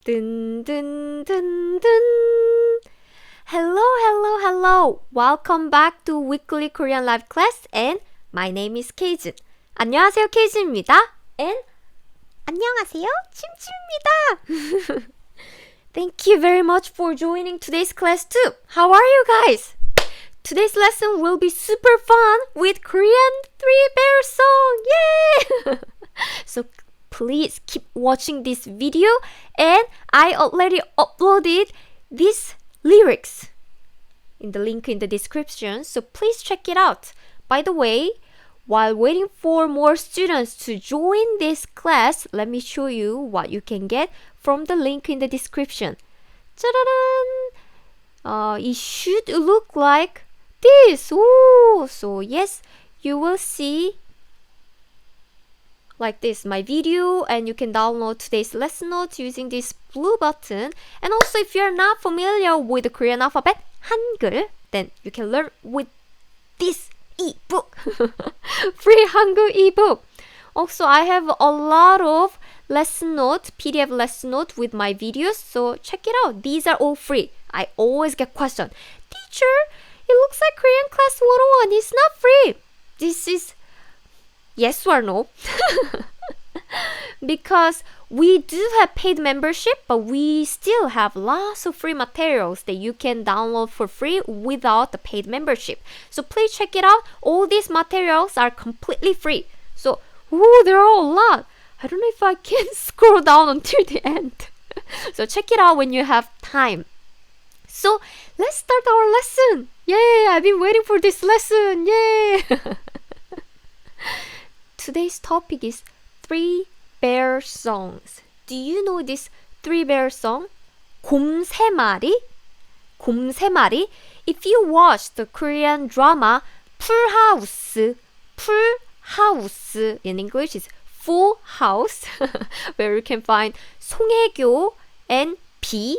Dun, dun, dun, dun. Hello. Welcome back to Weekly Korean Live class and my name is Keijun. 안녕하세요, 케이준입니다. And 안녕하세요, 침침입니다. Thank you very much for joining today's class too. How are you guys? Today's lesson will be super fun with Korean Three Bear song. Yay! So please keep watching this video, and I already uploaded these lyrics in the link in the description, so please check it out. By the way, while waiting for more students to join this class, let me show you what you can get from the link in the description. It should look like this. Ooh, so yes, you will see like this my video, and you can download today's lesson notes using this blue button. And also, if you're not familiar with the Korean alphabet Hangul, then you can learn with this ebook. Free Hangul ebook. Also, I have a lot of lesson notes, PDF lesson notes with my videos, so check it out. These are all free. I always get questions. Teacher, it looks like Korean class 101 is not free. This is yes or no? Because we do have paid membership, but we still have lots of free materials that you can download for free without the paid membership. So please check it out. All these materials are completely free. So, there are a lot. I don't know if I can scroll down until the end. So check it out when you have time. So let's start our lesson. Yay! I've been waiting for this lesson. Yay! Today's topic is Three Bear songs. Do you know this Three Bear song? 곰 세 마리? 곰 세 마리? If you watch the Korean drama Full House in English is Full House, where you can find 송혜교 and B,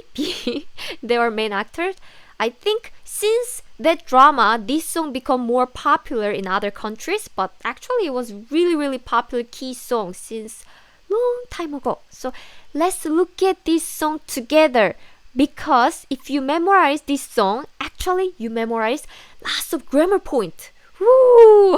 they are main actors. I think since that drama, this song become more popular in other countries, but actually it was really popular key song since long time ago. So let's look at this song together, because if you memorize this song, actually you memorize lots of grammar points. Woo!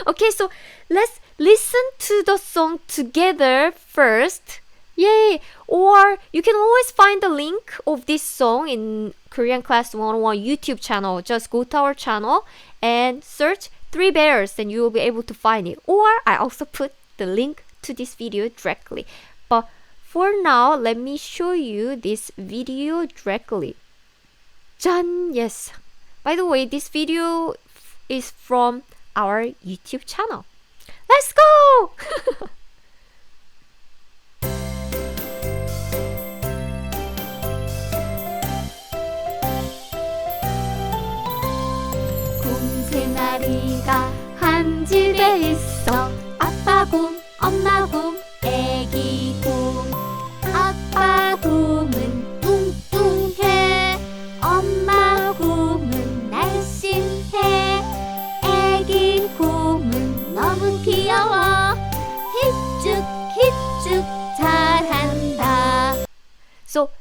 Okay, so let's listen to the song together first. Yay! Or you can always find the link of this song in Korean Class 101 YouTube channel. Just go to our channel and search Three Bears and you will be able to find it. Or I also put the link to this video directly. But for now, let me show you this video directly. 짠! Yes. By the way, this video is from our YouTube channel. Let's go! 마리가 한 집에 있어. 아빠 곰, 엄마 곰, 애기 곰. 아빠 곰은 뚱뚱해, 엄마 곰은 날씬해, 애기 곰은 너무 귀여워. 힙죽 잘한다. So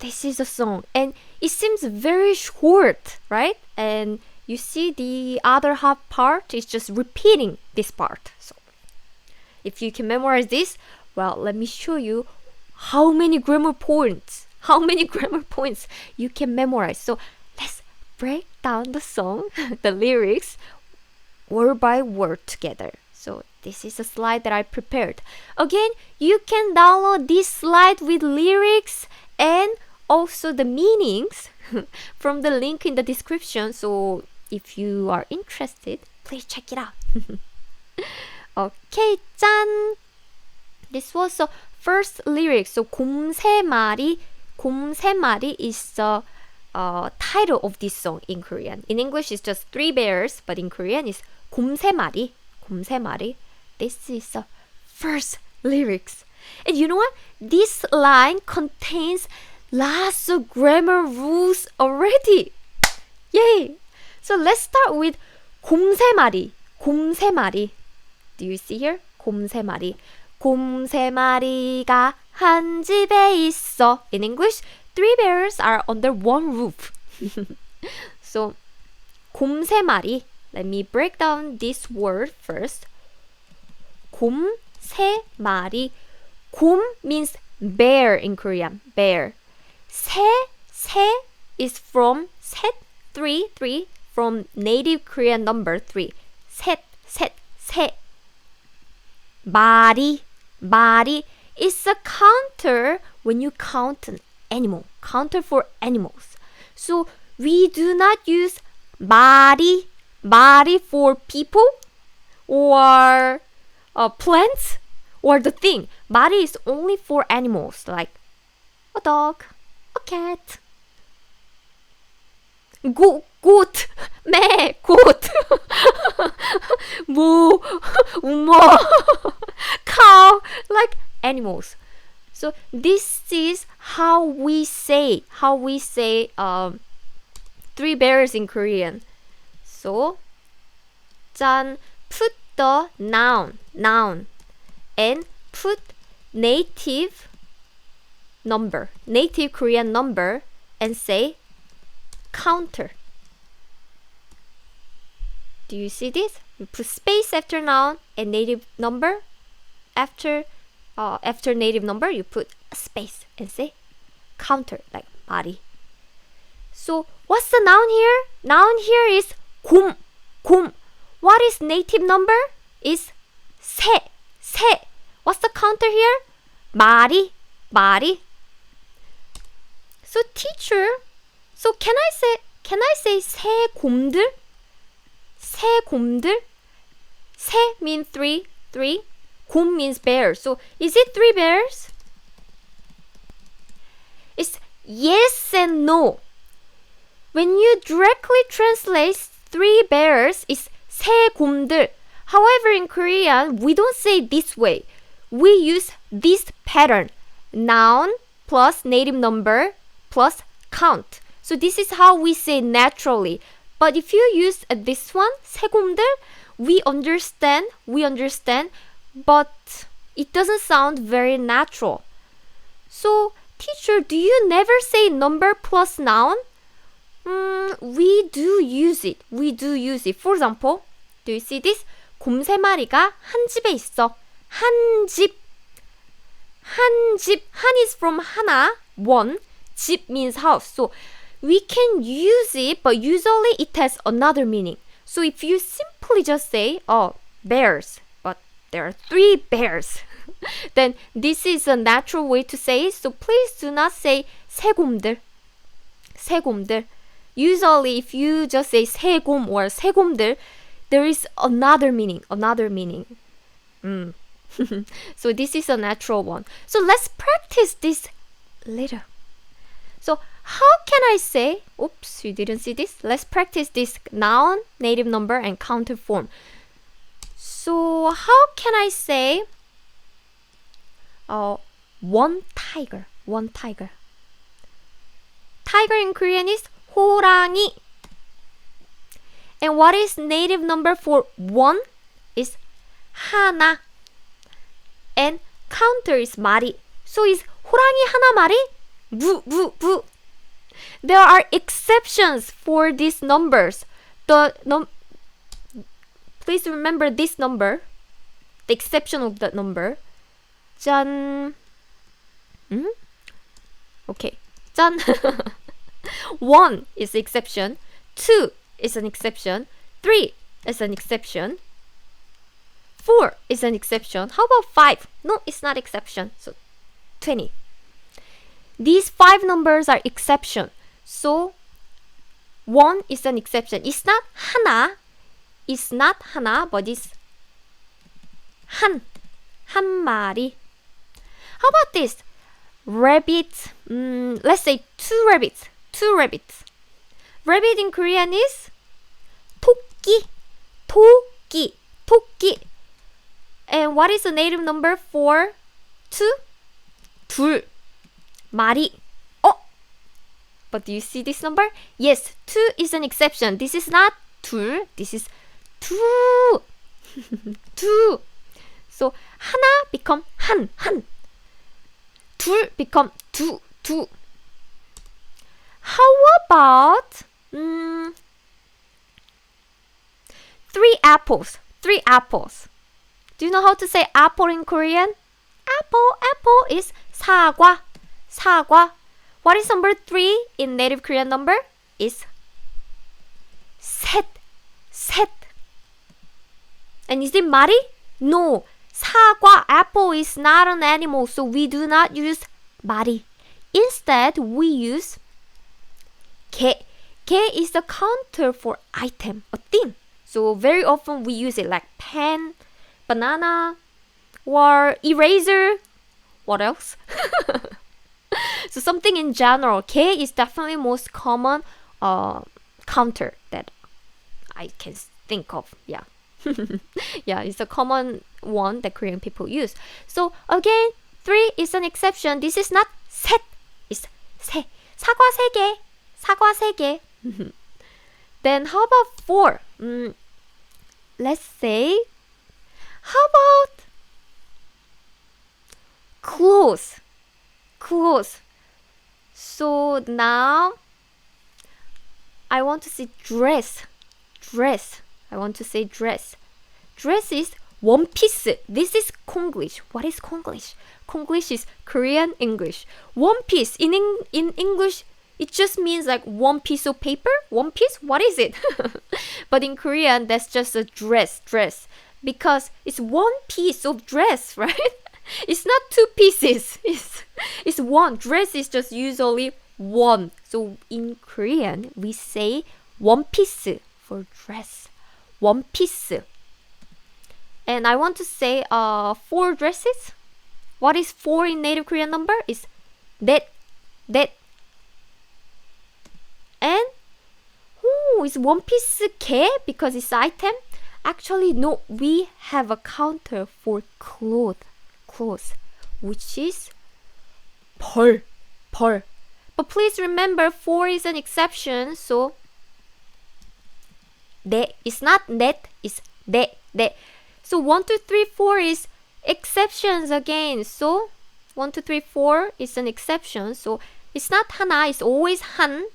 this is a song, and it seems very short, right? And you see the other half part is just repeating this part. So if you can memorize this, well, let me show you how many grammar points you can memorize. So let's break down the song, the lyrics, word by word together. So this is a slide that I prepared. Again, you can download this slide with lyrics and also the meanings from the link in the description. So if you are interested, please check it out. Okay, 짠! This was the first lyric. So 곰 세 마리 is the title of this song in Korean. In English, it's just Three Bears, but in Korean, it's 곰 세 마리. This is the first lyrics. And you know what? This line contains lots of grammar rules already. Yay! So let's start with 곰 세 마리. Do you see here? 곰 세 마리. 곰 세 마리가 한 집에 있어. In English, 3 bears are under one roof. So, 곰 3마리. Let me break down this word first. 곰 3마리. 곰 means bear in Korean. Bear. 새 is from 셋, 3 from native Korean number 3. 셋. 마리 is a counter when you count an animal. Counter for animals. So we do not use 마리 for people or plants or the thing. 마리 is only for animals like a dog, a cat, goat, 매, goat, 무, 우머, cow, like animals. So this is how we say 3 bears in Korean. So 짠, put the noun and put native Korean number and say counter. Do you see this? You put space after noun and native number. After native number, you put a space and say counter, like 마리. So what's the noun here? Noun here is 곰. What is native number? Is 새. What's the counter here? 마리. So teacher, so can I say 새 곰들? 새 means 3. 곰 means bear. So is it 3 bears? It's yes and no. When you directly translate 3 bears, it's 새 곰들. However, in Korean, we don't say this way. We use this pattern. Noun plus native number plus count. So this is how we say naturally. But if you use this one, 새 곰들, we understand, but it doesn't sound very natural. So, teacher, do you never say number plus noun? We do use it. For example, do you see this? 곰 3마리가 한 집에 있어. 한 집. 한 is from 하나, one. 집 means house. So we can use it, but usually it has another meaning. So if you simply just say, bears, but there are 3 bears, then this is a natural way to say it. So please do not say 새 곰들. Usually if you just say 새 곰 or 새 곰들, there is another meaning. So this is a natural one. So let's practice this later. So how can I say, oops, you didn't see this. Let's practice this noun, native number, and counter form. So how can I say one tiger. Tiger in Korean is 호랑이. And what is native number for 1 is 하나. And counter is 마리. So is 호랑이 하나 마리? 무. There are exceptions for these numbers. Please remember this number. The exception of that number. 짠. Okay. 짠. 1 is the exception. 2 is an exception. 3 is an exception. 4 is an exception. How about 5? No, it's not exception. So 20. These 5 numbers are exception. So 1 is an exception. It's not 하나, but it's 한 마리. How about this? Rabbit. Let's say 2 rabbits. Rabbit in Korean is 토끼. And what is the native number for 2? 둘. 마리. But do you see this number? Yes, 2 is an exception. This is not 둘. This is 두. 두. So 하나 become 한. 둘 become 두. How about three apples? Do you know how to say apple in Korean? Apple is 사과. What is number 3 in native Korean number? Is 셋. And is it 말이? No. 사과, apple is not an animal, so we do not use 말이. Instead, we use 개. 개 is the counter for item, a thing. So very often we use it like pen, banana, or eraser. What else? So something in general. 개 is definitely most common counter that I can think of. Yeah. Yeah, it's a common one that Korean people use. So again, 3 is an exception. This is not 셋, it's 세. 사과 세 개. Then how about 4? Let's say, how about clothes? So now I want to say dress. I want to say dress. Dress is one piece. This is Konglish. What is Konglish? Konglish is Korean English. One piece. In English, it just means like one piece of paper. One piece? What is it? But in Korean, that's just a dress. Because it's one piece of dress, right? It's not 2 pieces. It's one. Dress is just usually one. So in Korean, we say one piece for dress. One piece. And I want to say 4 dresses. What is 4 in native Korean number? Is 넷. And is one piece 개 because it's item? Actually, no. We have a counter for clothes, which is 벌. But please remember, 4 is an exception. So 네. It's not 넷. It's 네. So 1, 2, 3, 4 is exceptions again. So 1, 2, 3, 4 is an exception. So it's not 하나. It's always 한.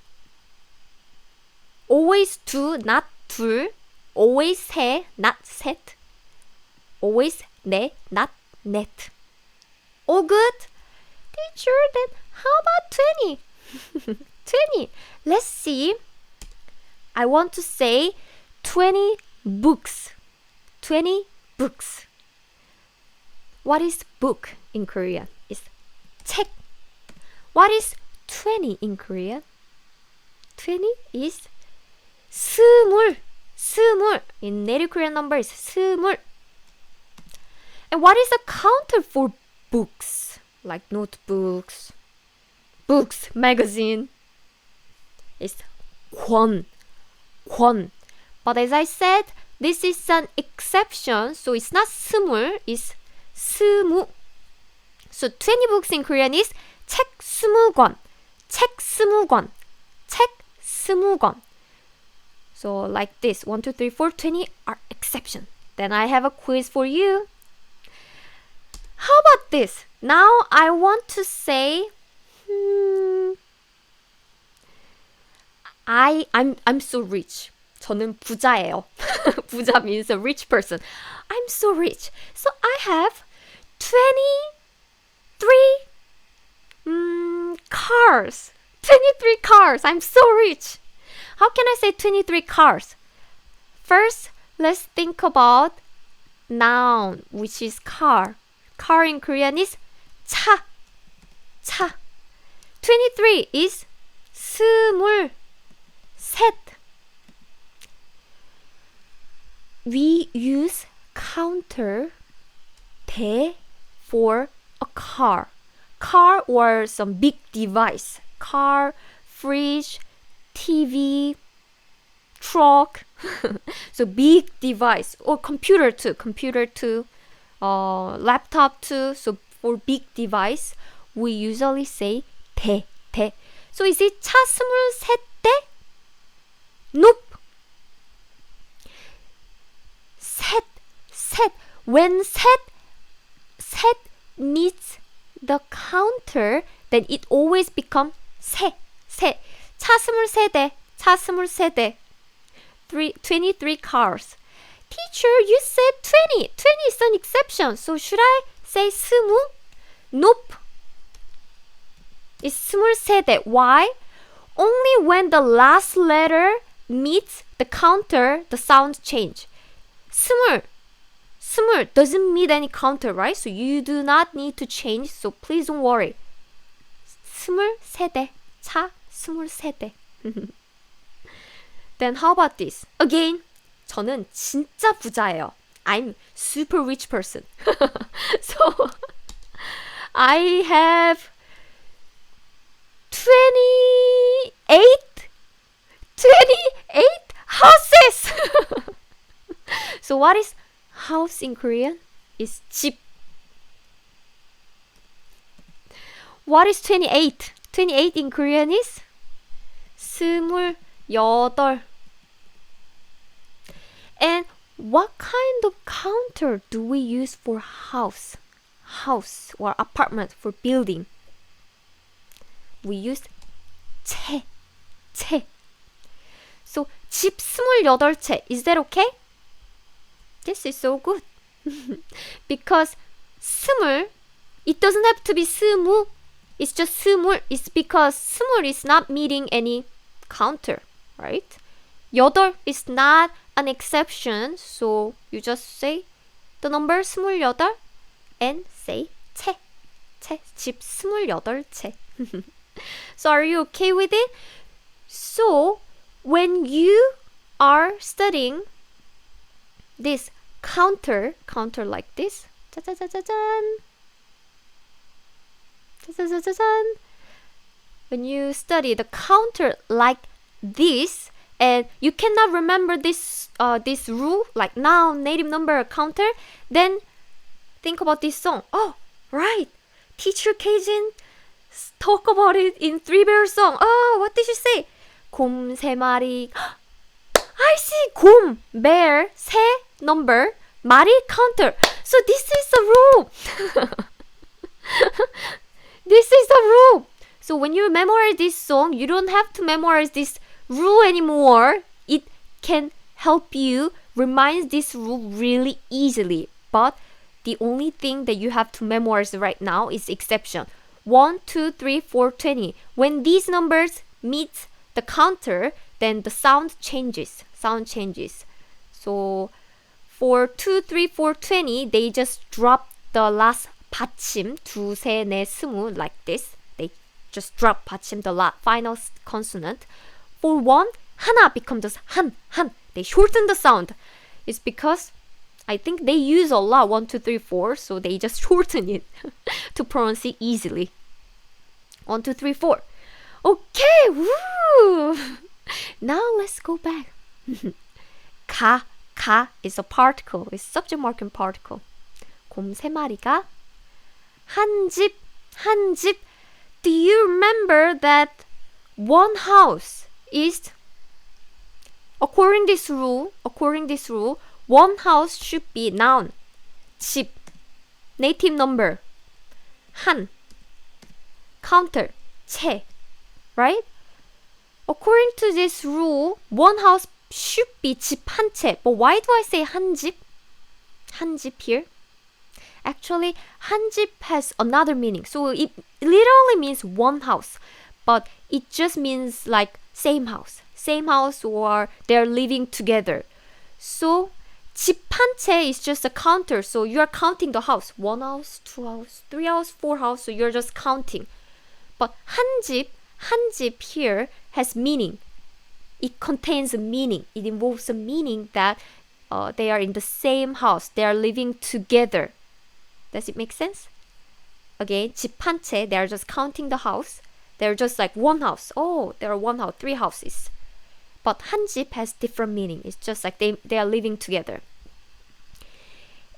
Always 두, not 둘. Always 세, not 셋. Always 네, not 넷. All good? Teacher, then how about 20? 20. Let's see. I want to say 20 books. 20 books. What is book in Korean? It's 책. What is 20 in Korean? 20 is 스물. In native Korean number is 스물. And what is the counter for books? Like notebooks, books, magazine. It's 권. But as I said, this is an exception. So it's not 스물, it's 스무. So 20 books in Korean is 책 20권. So like this, 1, 2, 3, 4, 20 are exception. Then I have a quiz for you. How about this? Now I want to say, I'm so rich. 저는 부자예요. 부자 means a rich person. I'm so rich. So I have 23 cars. 23 cars. I'm so rich. How can I say 23 cars? First, let's think about noun, which is car. Car in Korean is 차. 23 is 스물셋. We use counter 대 for a car. Car or some big device. Car, fridge, TV, truck. So big device. Or computer too. Laptop too. So for big device, we usually say 대. So is it 차 23대? Nope. 셋. When 셋 meets the counter, then it always become 세. 차 23대, 차 23대. 23 cars. Teacher, you said 20. 20 is an exception. So should I say 20? Nope. It's 23대. Why? Only when the last letter meets the counter, the sound change. 20 doesn't meet any counter, right? So you do not need to change. So please don't worry. 23대. 차 23대. Then how about this? Again, 저는 진짜 부자예요. I'm super rich person. So I have 28 houses. So what is house in Korean? Is 집. What is 28? 28 in Korean is 28. And what kind of counter do we use for house? House or apartment, for building? We use 채. So 집 28채. Is that okay? This is so good. Because 스물, it doesn't have to be 스무. It's just 스물. It's because 스물 is not meeting any counter, right? 여덟 is not an exception, so you just say the number 28 and say 채. 집 28채. So are you okay with it? So when you are studying this counter like this, when you study the counter like this, and you cannot remember this rule, like noun, native number, counter, then think about this song. Oh, right. Teacher Kajin talk about it in Three Bears song. Oh, what did you say? 곰 3마리. I see. 곰, bear, 새, number, 마리, counter. So this is the rule. This is the rule. So when you memorize this song, you don't have to memorize this rule anymore. It can help you remind this rule really easily. But the only thing that you have to memorize right now is exception. 1, 2, 3, 4, 20. When these numbers meet the counter, then the sound changes. So for 2, 3, 4, 20, they just drop the last 받침, 두, 세, 네, 스무, like this. They just drop 받침, the final consonant. For 1, 하나 becomes just 한. They shorten the sound. It's because I think they use a lot 1, 2, 3, 4, so they just shorten it to pronounce it easily. 1, 2, 3, 4. Okay, woo! Now let's go back. 가 is a particle. It's subject marking particle. 곰 3마리가 한 집. Do you remember that one house is, according this rule, one house should be noun, 집, native number, 한, counter, 채, right? According to this rule, one house should be 집 한 채. But why do I say 한 집? 한 집 here? Actually, 한 집 has another meaning. So it literally means one house. But it just means like same house, or they're living together. So 집 한 채 is just a counter. So you're counting the house. 1 house, 2 house, 3 house, 4 house. So you're just counting. But 한 집 here has meaning. It contains a meaning. It involves a meaning that they are in the same house. They are living together. Does it make sense? Again, 집 한 채, they are just counting the house. They're just like one house. Oh, there are one house, 3 houses. But 한 집 has different meaning. It's just like they are living together.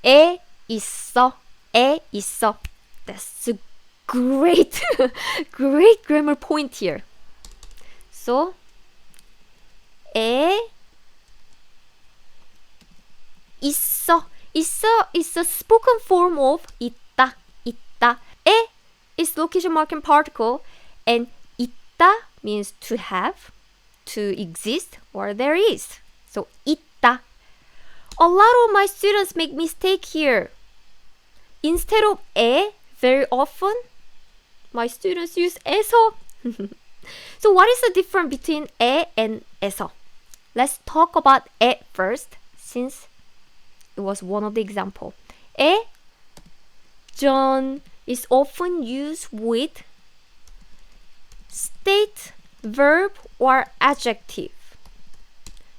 애 있어. That's a great grammar point here. So 애 있어 is a spoken form of 있다. 애 is location marking particle, and 있다 means to have, to exist, or there is. So 있다. A lot of my students make mistake here. Instead of 에, very often, my students use 에서. So what is the difference between 에 and 에서? Let's talk about 에 first, since it was one of the example. 에, John, is often used with state, verb, or adjective.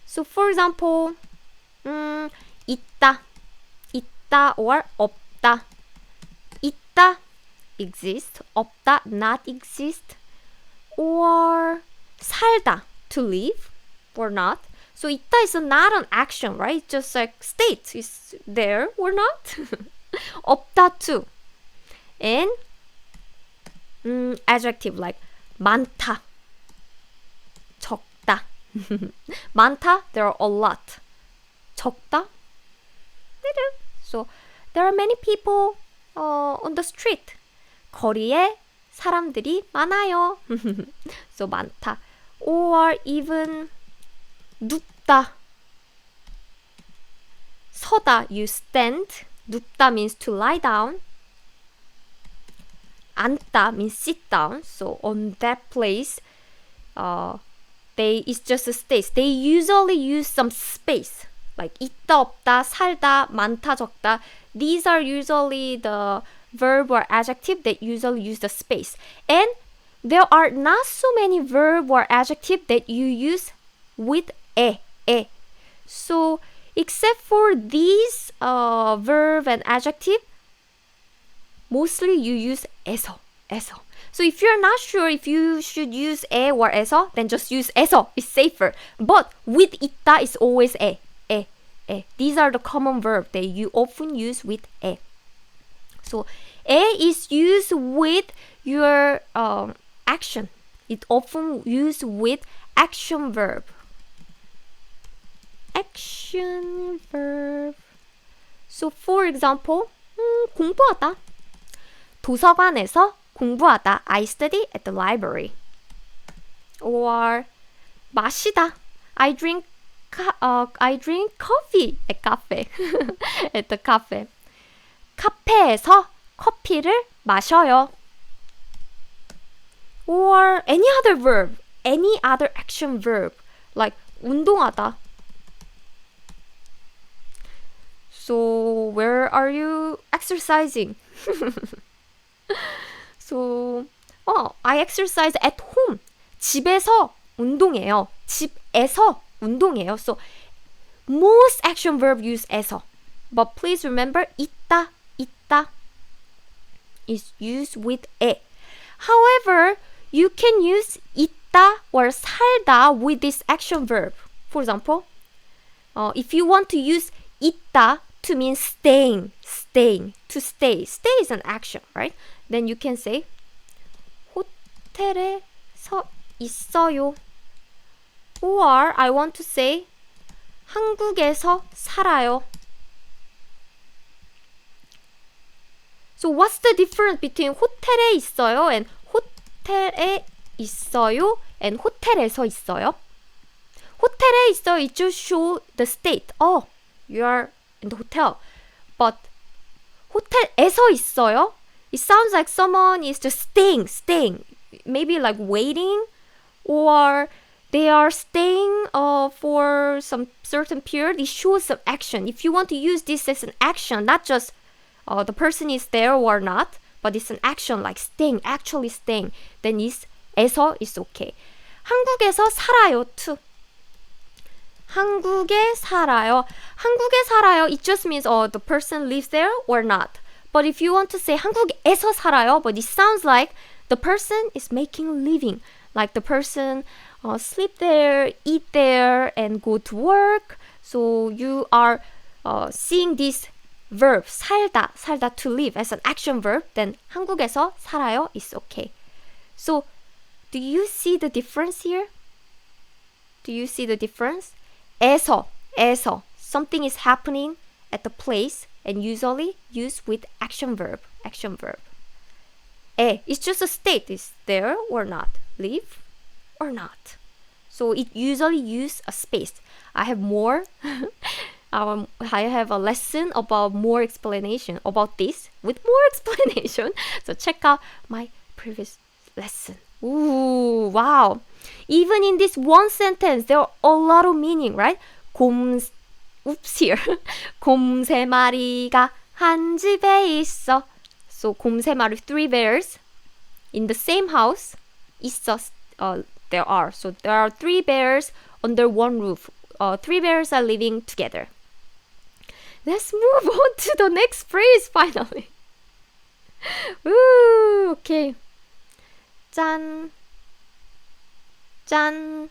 So for example, 있다, 있다 or 없다. 있다, exist. 없다, not exist. Or 살다, to live or not. So 있다 is not an action, right? Just like state is there or not. 없다 too. And adjective like 많다, 적다. 많다, there are a lot. 적다, little. So there are many people on the street. 거리에 사람들이 많아요. So 많다. Or even 눕다, 서다, you stand. 눕다 means to lie down. 앉다 means sit down. So on that place, it's just a space. They usually use some space. Like 있다, 없다, 살다, 많다, 적다. These are usually the verb or adjective that usually use the space. And there are not so many verb or adjective that you use with 에. So except for these verb and adjective, mostly you use 에서. So if you're not sure if you should use 에 or 에서, then just use 에서. It's safer. But with 있다, it's always 에. These are the common verb that you often use with 에. So 에 is used with your action. It often used with action verb. Action verb. So for example, 공부하다. 도서관에서 공부하다. I study at the library. Or 마시다. I drink coffee at cafe. At the cafe. 카페에서 커피를 마셔요. Or any other verb, any other action verb, like 운동하다. So where are you exercising? So, I exercise at home. 집에서 운동해요. 집에서 운동해요. So most action verb use 에서. But please remember, 있다 is used with 에. However, you can use 있다 or 살다 with this action verb. For example, if you want to use 있다 to mean staying, to stay. Stay is an action, right? Then you can say 호텔에 서 있어요. Or I want to say 한국에서 살아요. So what's the difference between 호텔에 있어요 and 호텔에 있어요 and 호텔에서 있어요? 호텔에 있어요, it just show the state. Oh, you are in the hotel. But 호텔에서 있어요, it sounds like someone is just staying. Maybe like waiting, or they are staying for some certain period. It shows some action. If you want to use this as an action, not just the person is there or not, but it's an action like staying, actually staying, then 에서 is okay. 한국에서 살아요 too. 한국에 살아요. 한국에 살아요, it just means the person lives there or not. But if you want to say 한국에서 살아요, but it sounds like the person is making a living. Like the person sleep there, eat there, and go to work. So you are seeing this verb 살다 to live as an action verb, then 한국에서 살아요 is okay. So do you see the difference here? Do you see the difference? 에서 something is happening at the place and usually used with action verb. 에. It's just a state. Is there or not? Live or not? So it usually use a space. I have more. I have a lesson about more explanation about this with more explanation. So check out my previous lesson. Ooh, wow. Even in this one sentence, there are a lot of meaning, right? oops here. 곰 세 마리가 한 집에 있어. So 곰 세 마리, 3 bears in the same house. 있어. There are. So there are 3 bears under one roof. 3 bears are living together. Let's move on to the next phrase finally. Ooh, okay. 짠. 짠.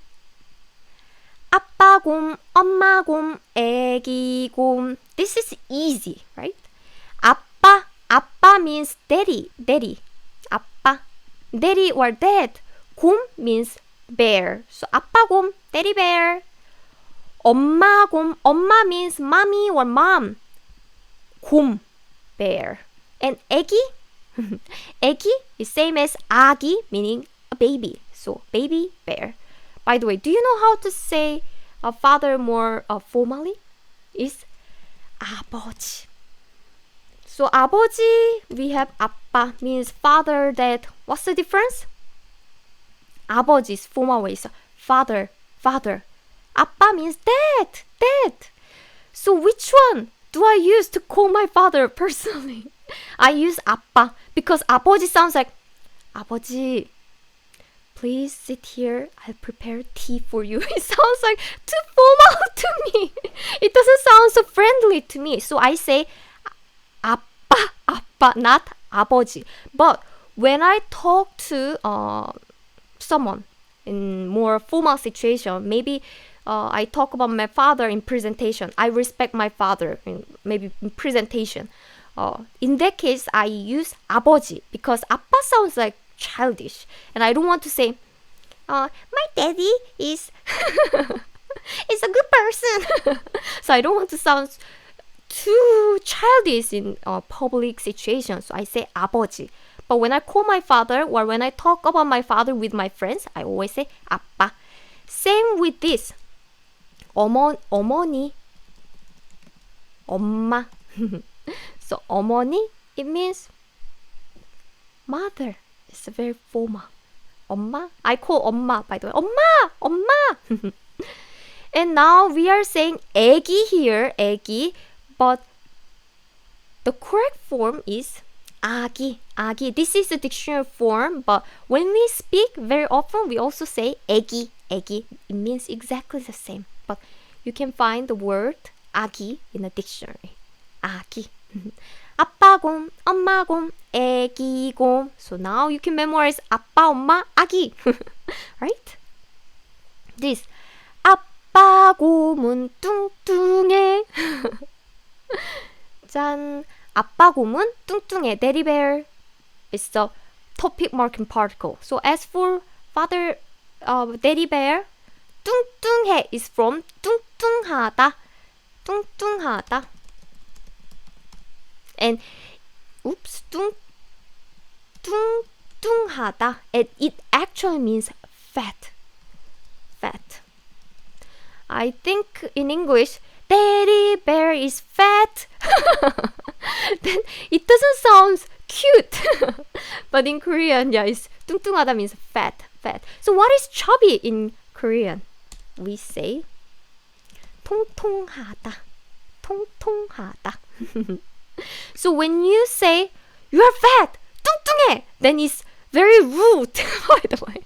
아빠 곰, 엄마 곰, 애기 곰. This is easy, right? 아빠 means daddy. 아빠. Daddy or dad. 곰 means bear. So 아빠 곰, daddy bear. 엄마 곰, 엄마 means mommy or mom. 곰, bear. And 애기? 애기 is same as 아기, meaning a baby. So baby bear. By the way, do you know how to say a father more formally? Is 아버지. So 아버지, we have 아빠 means father, dad. What's the difference? 아버지 is formal way. So father. 아빠 means dad. So which one do I use to call my father personally? I use 아빠 because 아버지 sounds like 아버지, please sit here. I'll prepare tea for you. It sounds like too formal to me. It doesn't sound so friendly to me. So I say 아빠, not 아버지. But when I talk to someone in more formal situation, maybe I talk about my father in presentation. I respect my father maybe in presentation. In that case, I use 아버지 because 아빠 sounds like childish, and I don't want to say, my daddy is is a good person. So I don't want to sound too childish in public situations. So I say 아버지. But when I call my father or when I talk about my father with my friends, I always say 아빠. Same with this. 어머니, 엄마. So 어머니, it means mother. It's very formal. 엄마. I call 엄마, by the way. 엄마. And now we are saying 애기 here, 애기. But the correct form is 아기. This is the dictionary form, but when we speak very often, we also say 애기. It means exactly the same. But you can find the word 아기 in the dictionary. 아기. 아빠 곰, 엄마 곰, 애기 곰. So now you can memorize 아빠, 엄마, 아기. Right? This. 아빠 곰은 뚱뚱해. 짠. 아빠 곰은 뚱뚱해. Daddy bear is the topic marking particle. So as for father, daddy bear, 뚱뚱해 is from 뚱뚱하다. And 뚱뚱하다. And it actually means fat. I think in English, daddy bear is fat. Then it doesn't sound cute. But in Korean, yeah, it's 뚱뚱하다 means fat. So what is chubby in Korean? We say 통통하다. So when you say you are fat, 뚱뚱해, then it's very rude. By the way,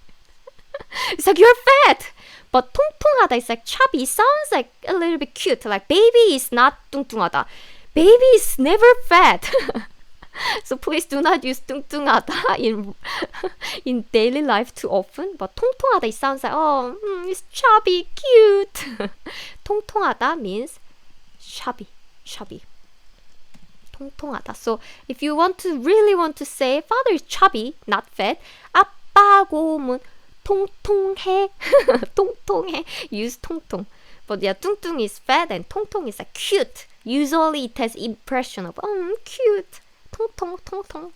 it's like you're fat. But 통통하다 is like chubby. It sounds like a little bit cute. Like baby is not 뚱뚱하다. Baby is never fat. So please do not use 뚱뚱하다 in daily life too often. But 통통하다, it sounds like, it's chubby, cute. 통통하다 means chubby. 통통하다. So if you really want to say father is chubby, not fat, 아빠 곰은 통통해. Use 통통. But yeah, 뚱뚱 is fat and 통통 is like cute. Usually it has impression of cute. 통통.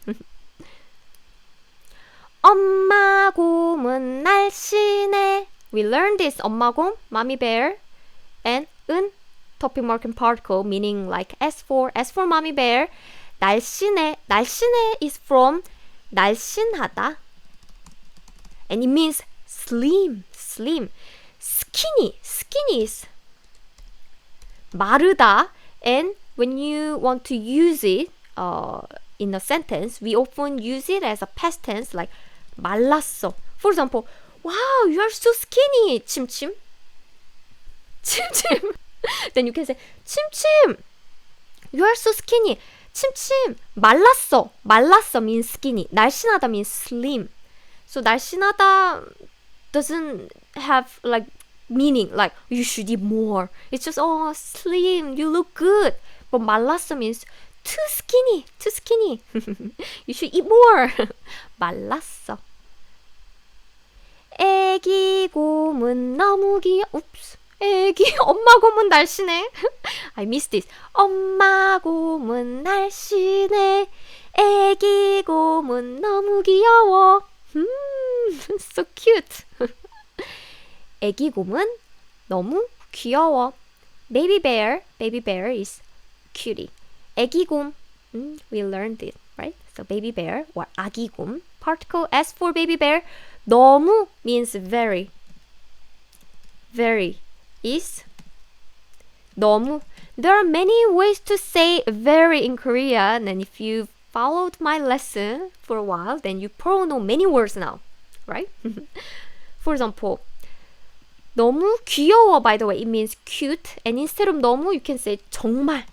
엄마 곰은 날씬해. We learned this. 엄마 곰, mommy bear, and 은 topic mark and particle meaning like S for mommy bear. 날씬해. 날씬해 is from 날씬하다. And it means slim. Skinny is 마르다. And when you want to use it in a sentence, we often use it as a past tense like 말랐어. For example, wow, you are so skinny. 침침. Then you can say 침침, you are so skinny. 침침, 말랐어. 말랐어 means skinny. 날씬하다 means slim. So 날씬하다 doesn't have like meaning like you should eat more. It's just slim, you look good. But 말랐어 means too skinny. You should eat more. 말랐어. 애기 곰은 너무 oops. 엄마 곰은 날씬해. I missed this. 엄마 곰은 날씬해. 애기 곰은 너무 귀여워. So cute. 애기 곰은 너무 귀여워. Baby bear is cutie. 애기 곰, we learned it, right? So baby bear or 아기 곰. Particle S for baby bear. 너무 means very. Very is 너무. There are many ways to say very in Korean, and if you followed my lesson for a while, then you probably know many words now, right? For example, 너무 귀여워, by the way, it means cute, and instead of 너무, you can say 정말,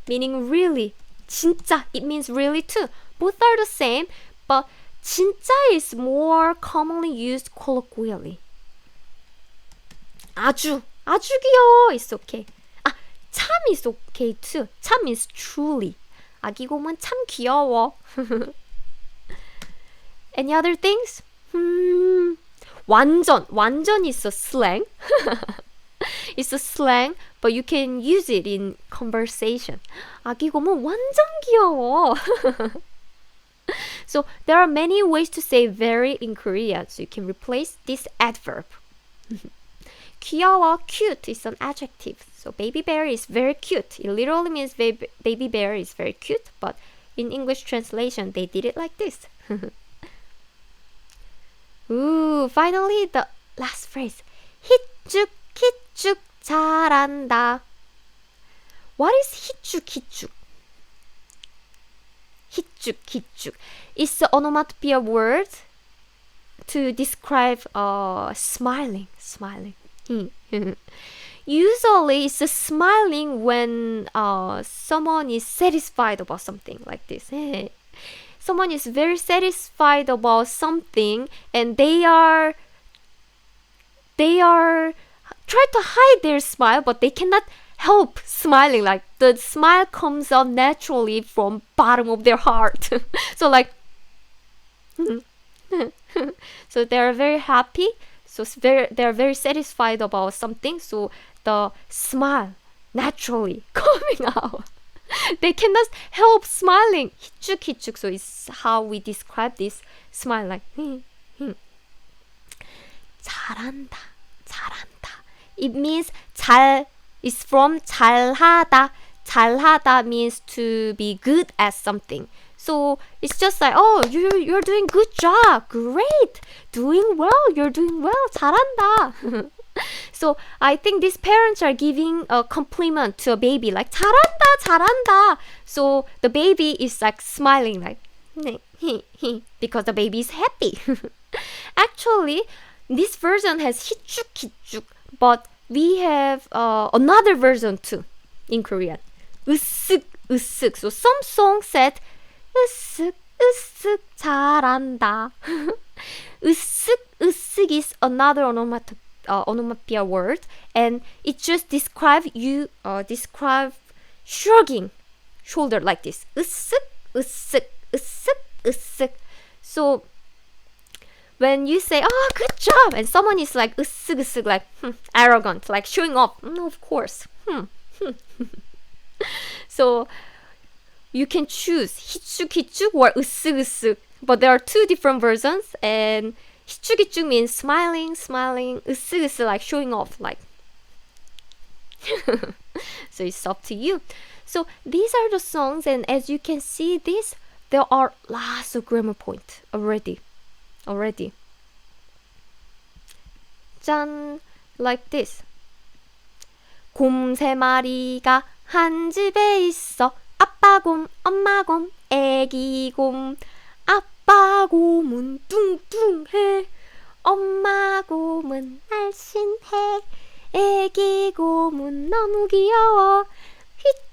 meaning really. 진짜, it means really too. Both are the same, but 진짜 is more commonly used colloquially. 아주 귀여워 is okay. 참 is okay too. 참 is truly. 아기 곰은 참 귀여워. Any other things? 완전 is a slang. It's a slang, but you can use it in conversation. 아기 곰은 완전 귀여워. So there are many ways to say very in Korean. So you can replace this adverb. 귀여워, cute is an adjective. So baby bear is very cute. It literally means baby bear is very cute, but in English translation, they did it like this. Ooh, finally the last phrase. 희쭉, 잘한다. What is 희쭉? 희쭉. It's the onomatopoeia word to describe smiling. Usually it's smiling when someone is satisfied about something like this. Someone is very satisfied about something and they are trying to hide their smile, but they cannot help smiling. Like the smile comes out naturally from bottom of their heart. So like so they are very happy. So they are very satisfied about something. So the smile naturally coming out. They cannot help smiling. 희쭉. So it's how we describe this smile. Like 잘한다. It means 잘 is from 잘하다. 잘하다 means to be good at something. So it's just like, oh, you're doing good job. Great. Doing well. You're doing well. 잘한다. So I think these parents are giving a compliment to a baby like 잘한다. So the baby is like smiling like because the baby is happy. Actually, this version has 희쭉, but we have another version too in Korean. 으쓱. So some songs said 으쓱 잘한다. 으쓱 is another onomatopoeia word, and it just describe shrugging shoulder like this. 으쓱. So when you say, oh, good job, and someone is like 으쓱, like arrogant, like showing off, of course. So you can choose 희쭉 or 으쓱. But there are two different versions, and hichugichug means smiling, smiling, 으쓱으쓱 like showing off, like. So it's up to you. So these are the songs, and as you can see this, there are lots of grammar points already. 짠! Like this. 곰 세 마리가 한 집에 있어. 아빠 곰, 엄마 곰, 애기 곰. 아빠 곰은 뚱뚱해. 엄마 곰은 날씬해. 애기 곰은 너무 귀여워.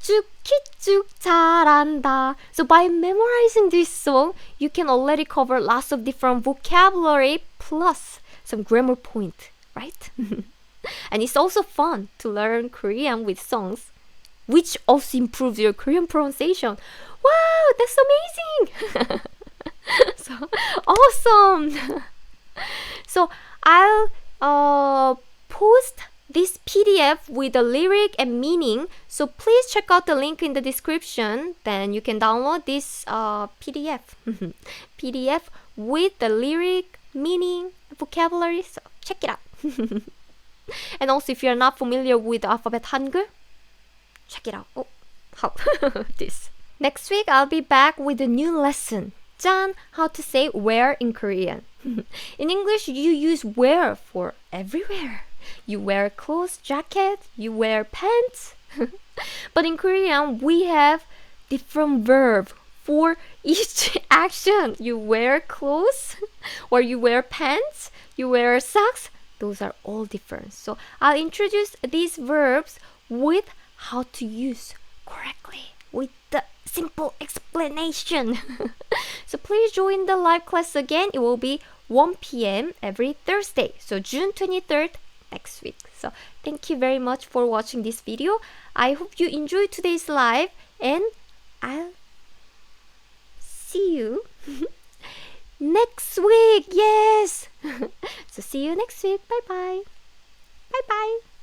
휘쭉휘쭉 잘한다. So by memorizing this song, you can already cover lots of different vocabulary plus some grammar point, right? And it's also fun to learn Korean with songs, which also improves your Korean pronunciation. Wow, that's amazing! So awesome! So I'll post this PDF with the lyric and meaning. So please check out the link in the description. Then you can download this PDF. PDF with the lyric, meaning, vocabulary. So check it out. And also, if you're not familiar with the alphabet Hangul, check it out. Oh, how this. Next week, I'll be back with a new lesson. 짠! How to say where in Korean. In English, you use where for everywhere. You wear clothes, jacket, you wear pants. But in Korean, we have different verb for each action. You wear clothes, or you wear pants, you wear socks. Those are all different. So I'll introduce these verbs with how to use correctly, with the simple explanation. So please join the live class again. It will be 1 p.m. every Thursday. So June 23rd, next week. So thank you very much for watching this video. I hope you enjoyed today's live, and I'll see you next week. Yes. So see you next week. Bye bye. Bye bye.